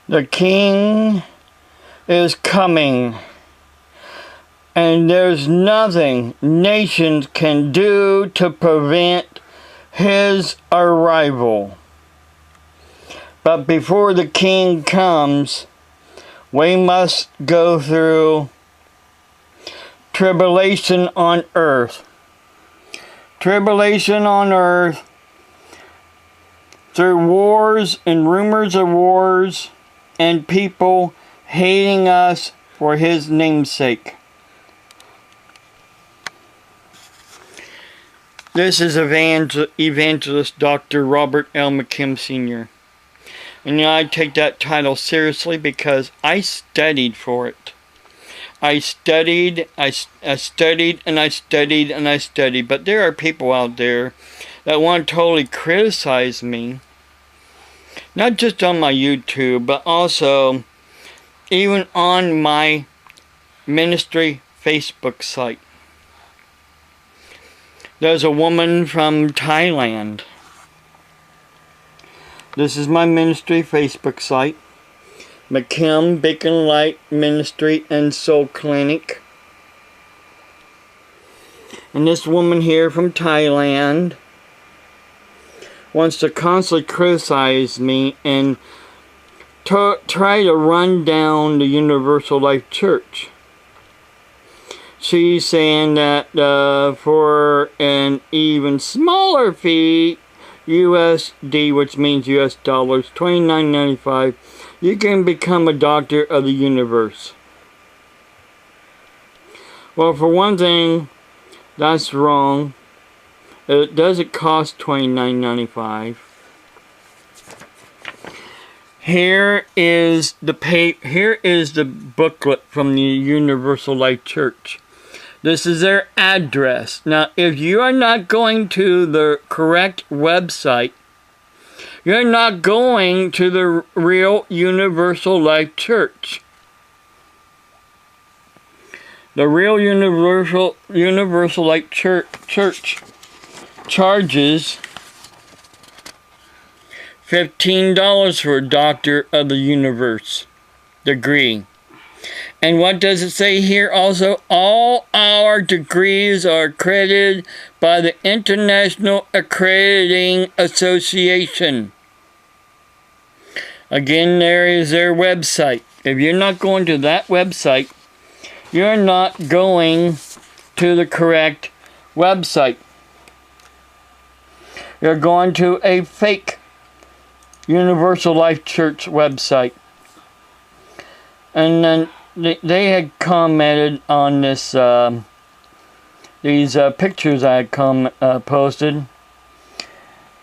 The King is coming, and there's nothing nations can do to prevent his arrival. But before the King comes, we must go through tribulation on earth. Tribulation on earth through wars and rumors of wars and people hating us for his namesake. This is Evangelist Dr. Robert L. McKim Sr. And I take that title seriously because I studied for it. I studied, and I studied, and I studied. But there are people out there that want to totally criticize me. Not just on my YouTube, but also even on my ministry Facebook site. There's a woman from Thailand. This is my ministry Facebook site. McKim Beacon Light Ministry and Soul Clinic. And this woman here from Thailand wants to constantly criticize me and try to run down the Universal Life Church. She's saying that for an even smaller fee, USD, which means US dollars, $29.95, you can become a doctor of the universe. Well, for one thing, that's wrong. It doesn't cost $29.95. Here is the booklet from the Universal Life Church. This is their address. Now, if you are not going to the correct website, you're not going to the real Universal Life Church. The real Universal Life Church charges $15 for a Doctor of the Universe degree. And what does it say here also? All our degrees are accredited by the International Accrediting Association. Again, there is their website. If you're not going to that website, you're not going to the correct website. You're going to a fake Universal Life Church website. And then they had commented on this, these pictures I had posted.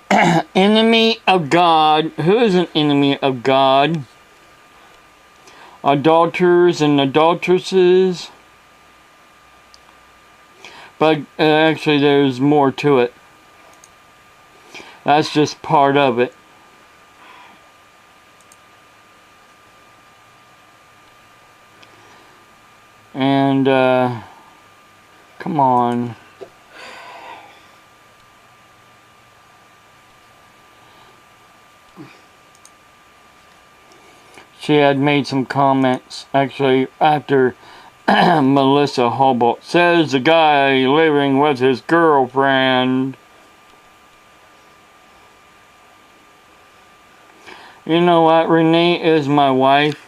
Enemy of God. Who is an enemy of God? Adulterers and adulteresses. But actually there's more to it. That's just part of it. And, come on. She had made some comments, actually, after Melissa Hobart says the guy living with his girlfriend. You know what? Renee is my wife.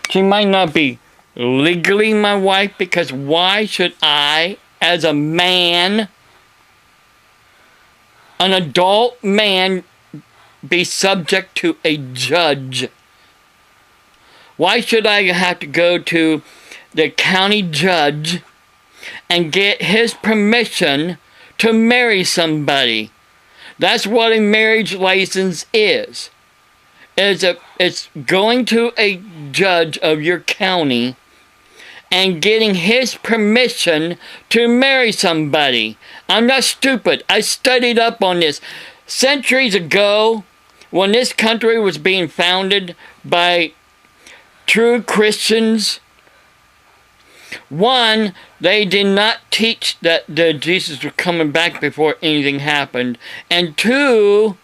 She might not be legally my wife, because why should I, as a man, an adult man, be subject to a judge? Why should I have to go to the county judge and get his permission to marry somebody? That's what a marriage license is. It's going to a judge of your county and getting his permission to marry somebody. I'm not stupid. I studied up on this. Centuries ago, when this country was being founded by true Christians, one, they did not teach that Jesus was coming back before anything happened. And two,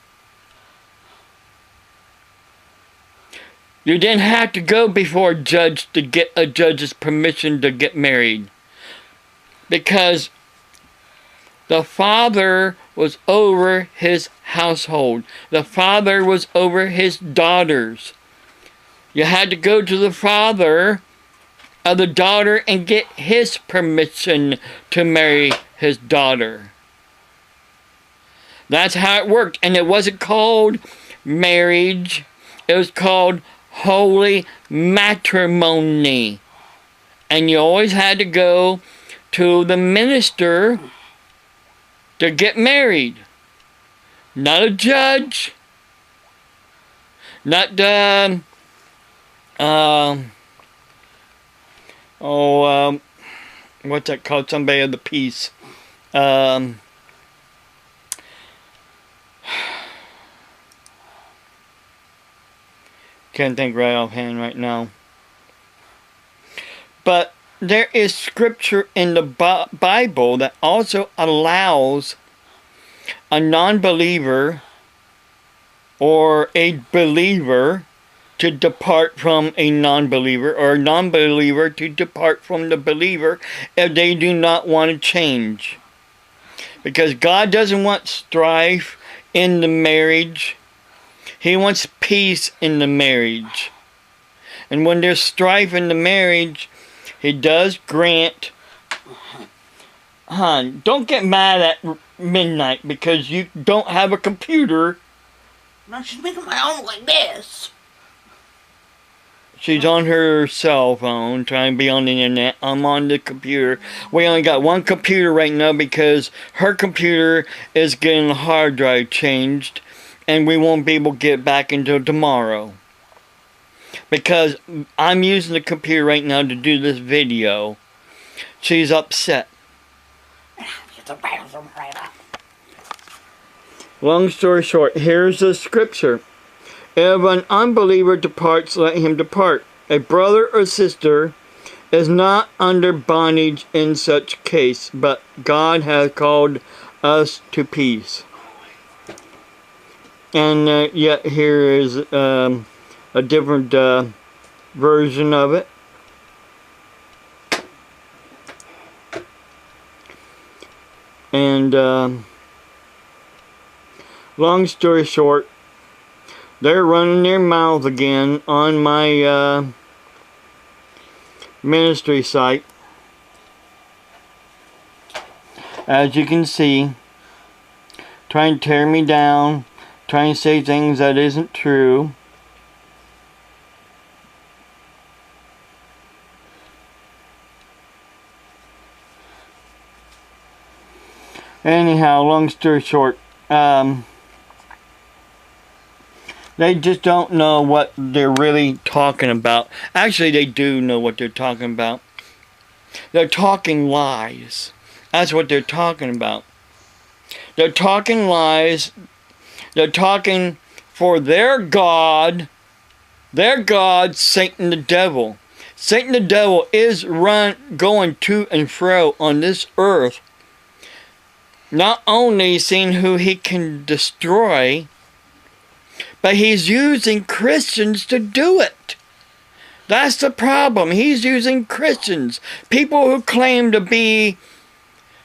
You didn't have to go before a judge to get a judge's permission to get married. Because the father was over his household. The father was over his daughters. You had to go to the father of the daughter and get his permission to marry his daughter. That's how it worked. And it wasn't called marriage. It was called holy matrimony. And you always had to go to the minister to get married. Not a judge. Not the... what's that called? Somebody of the peace. Can't think right offhand right now. But there is scripture in the Bible that also allows a non-believer or a believer to depart from a non-believer, or a non-believer to depart from the believer if they do not want to change. Because God doesn't want strife in the marriage. He wants peace in the marriage. And when there's strife in the marriage, He does grant... Hon, don't get mad at midnight because you don't have a computer. No, she's making my own like this. She's on her cell phone trying to be on the internet. I'm on the computer. We only got one computer right now because her computer is getting the hard drive changed. And we won't be able to get back until tomorrow. Because I'm using the computer right now to do this video. She's upset. Long story short, here's the scripture. If an unbeliever departs, let him depart. A brother or sister is not under bondage in such case, but God has called us to peace. And yet here is a different version of it. And long story short, they're running their mouth again on my ministry site. As you can see, trying to tear me down, trying to say things that isn't true. Anyhow, long story short, they just don't know what they're really talking about. Actually, they do know what they're talking about. They're talking lies. That's what they're talking about. They're talking lies. They're talking for their God, Satan the devil. Satan the devil is going to and fro on this earth, not only seeing who he can destroy, but he's using Christians to do it. That's the problem. He's using Christians, people who claim to be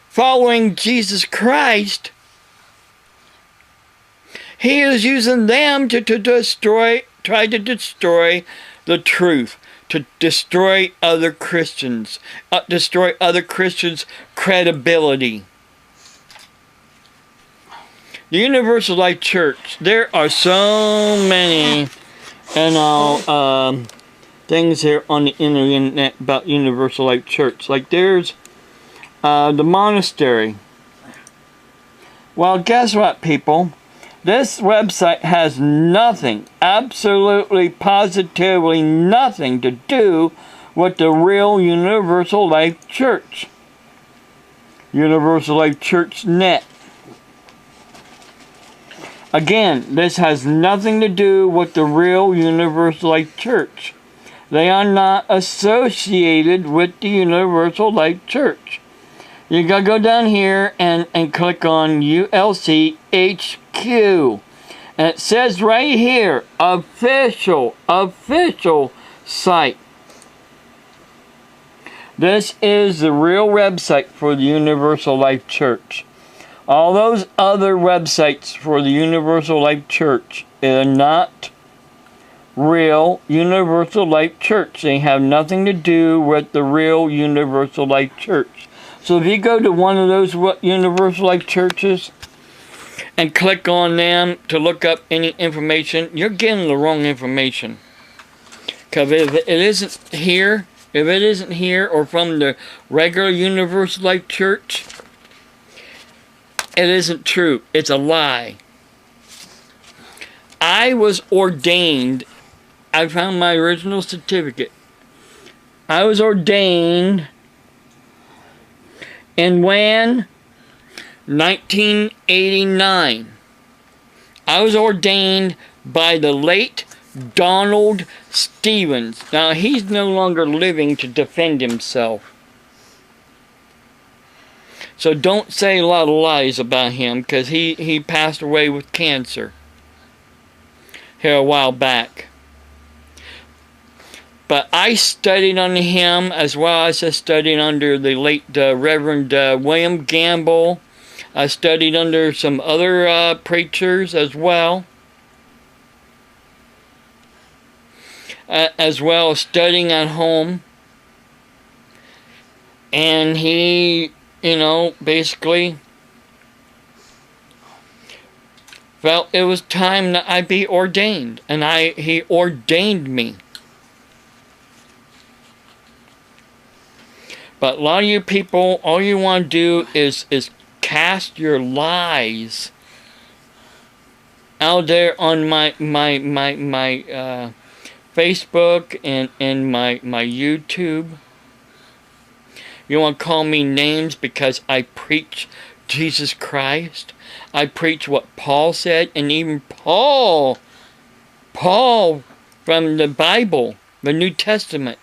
following Jesus Christ. He is using them to try to destroy the truth, to destroy other Christians, destroy other Christians' credibility. The Universal Life Church, there are so many, things here on the internet about Universal Life Church. Like there's the monastery. Well, guess what, people? This website has nothing, absolutely, positively nothing to do with the real Universal Life Church. Universal Life Church Net. Again, this has nothing to do with the real Universal Life Church. They are not associated with the Universal Life Church. You gotta go down here and click on ULC HQ. And it says right here, official site. This is the real website for the Universal Life Church. All those other websites for the Universal Life Church are not real Universal Life Church. They have nothing to do with the real Universal Life Church. So if you go to one of those Universal Life churches and click on them to look up any information, you're getting the wrong information. Because if it isn't here, or from the regular Universal Life Church, it isn't true. It's a lie. I was ordained. I found my original certificate. I was ordained in when? 1989. I was ordained by the late Donald Stevens. Now, he's no longer living to defend himself. So don't say a lot of lies about him, because he passed away with cancer here a while back. But I studied under him, as well as I studied under the late Reverend William Gamble. I studied under some other preachers as well. As well as studying at home. And he, basically felt it was time that I be ordained. And he ordained me. But a lot of you people, all you want to do is cast your lies out there on my Facebook and my YouTube. You want to call me names because I preach Jesus Christ. I preach what Paul said, and even Paul from the Bible, the New Testament.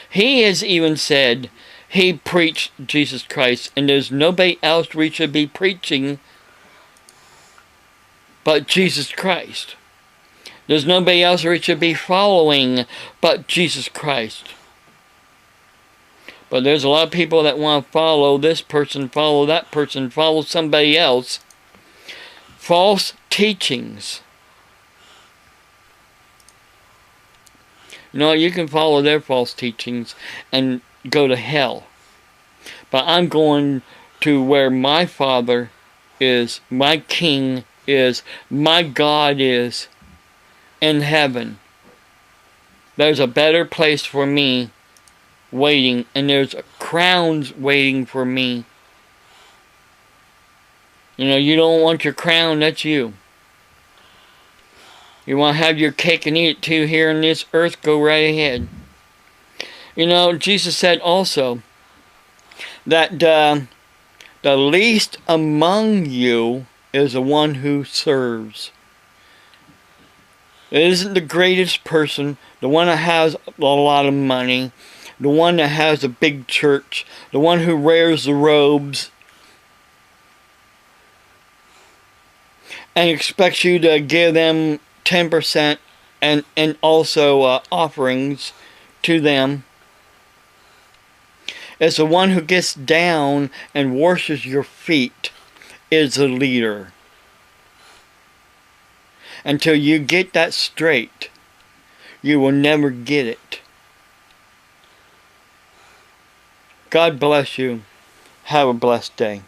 He has even said he preached Jesus Christ, and there's nobody else we should be preaching but Jesus Christ. There's nobody else we should be following but Jesus Christ. But there's a lot of people that want to follow this person, follow that person, follow somebody else. False teachings. You can follow their false teachings and go to hell. But I'm going to where my Father is, my King is, my God is, in heaven. There's a better place for me waiting, and there's crowns waiting for me. You don't want your crown, that's you. You want to have your cake and eat it too here on this earth, go right ahead. Jesus said also that the least among you is the one who serves. It isn't the greatest person, the one that has a lot of money, the one that has a big church, the one who wears the robes, and expects you to give them 10% and also offerings to them. It's the one who gets down and washes your feet is a leader. Until you get that straight, you will never get it. God bless you. Have a blessed day.